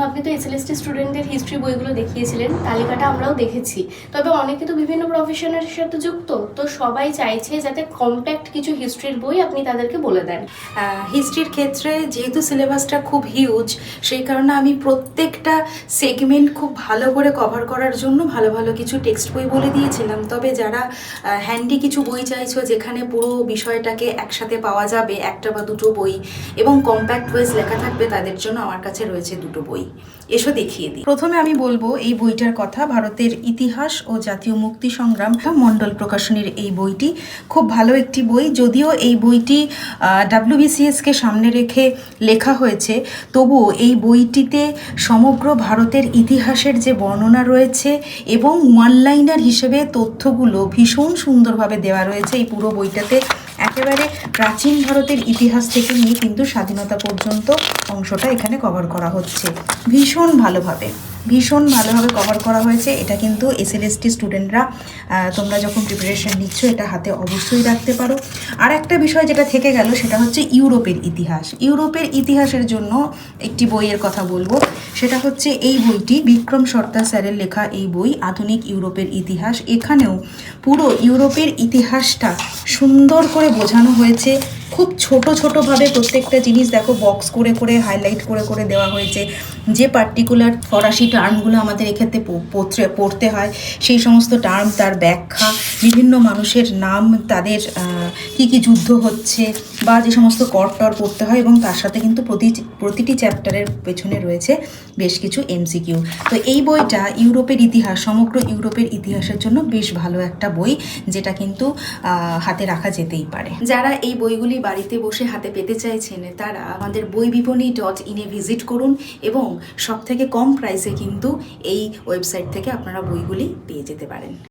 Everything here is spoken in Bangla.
আপনি তো এসএলএসটি স্টুডেন্টদের হিস্ট্রি বইগুলো দেখিয়েছিলেন, তালিকাটা আমরাও দেখেছি। তবে অনেকে তো বিভিন্ন প্রফেশনের সাথে যুক্ত, তো সবাই চাইছে যাতে কম্প্যাক্ট কিছু হিস্ট্রির বই আপনি তাদেরকে বলে দেন। হিস্ট্রির ক্ষেত্রে যেহেতু সিলেবাসটা খুব হিউজ, সেই কারণে আমি প্রত্যেকটা সেগমেন্ট খুব ভালো করে কভার করার জন্য ভালো ভালো কিছু টেক্সট বই বলে দিয়েছিলাম। তবে যারা হ্যান্ডি কিছু বই চাইছো যেখানে পুরো বিষয়টাকে একসাথে পাওয়া যাবে, একটা বা দুটো বই এবং কম্প্যাক্ট ওয়াইজ লেখা থাকবে, তাদের জন্য আমার কাছে রয়েছে দুটো বই। এসো দেখিয়ে দিই। প্রথমে আমি বলবো এই বইটার কথা, ভারতের ইতিহাস ও জাতীয় মুক্তি সংগ্রাম, মণ্ডল প্রকাশনীর এই বইটি খুব ভালো একটি বই। যদিও এই বইটি WBCSকে সামনে রেখে লেখা হয়েছে, তবুও এই বইটিতে সমগ্র ভারতের ইতিহাসের যে বর্ণনা রয়েছে এবং ওয়ান লাইনার হিসেবে তথ্যগুলো ভীষণ সুন্দরভাবে দেওয়া রয়েছে এই পুরো বইটাতে। একেবারে প্রাচীন ভারতের ইতিহাস থেকে নিয়ে কিন্তু স্বাধীনতা পর্যন্ত অংশটা এখানে কভার করা হচ্ছে ভীষণ ভালোভাবে কভার করা হয়েছে। এটা কিন্তু এসএলএসটি স্টুডেন্টরা তোমরা যখন প্রিপারেশন নিচ্ছ এটা হাতে অবশ্যই রাখতে পারো। আর একটা বিষয় যেটা থেকে গেল সেটা হচ্ছে ইউরোপের ইতিহাস। ইউরোপের ইতিহাসের জন্য একটি বইয়ের কথা বলবো, সেটা হচ্ছে এই বইটি বিক্রম সর্দার স্যারের লেখা এই বই, আধুনিক ইউরোপের ইতিহাস। এখানেও পুরো ইউরোপের ইতিহাসটা সুন্দর করে বোঝানো হয়েছে। খুব ছোটোভাবে প্রত্যেকটা জিনিস দেখো বক্স করে করে হাইলাইট করে করে দেওয়া হয়েছে। যে পার্টিকুলার ফরাসি টার্মগুলো আমাদের এক্ষেত্রে পড়তে হয়, সেই সমস্ত টার্ম, তার ব্যাখ্যা, বিভিন্ন মানুষের নাম, তাদের কি যুদ্ধ হচ্ছে বা যে সমস্ত করটর পড়তে হয়, এবং তার সাথে কিন্তু প্রতিটি চ্যাপ্টারের পেছনে রয়েছে বেশ কিছু MCQ। তো এই বইটা ইউরোপের ইতিহাস, সমগ্র ইউরোপের ইতিহাসের জন্য বেশ ভালো একটা বই, যেটা কিন্তু হাতে রাখা যেতেই পারে। যারা এই বইগুলি বাড়িতে বসে হাতে পেতে চাইছেন তারা আমাদের boibiপনি.in ভিজিট করুন, এবং সবথেকে কম প্রাইসে কিন্তু এই ওয়েবসাইট থেকে আপনারা বইগুলি পেয়ে যেতে পারেন।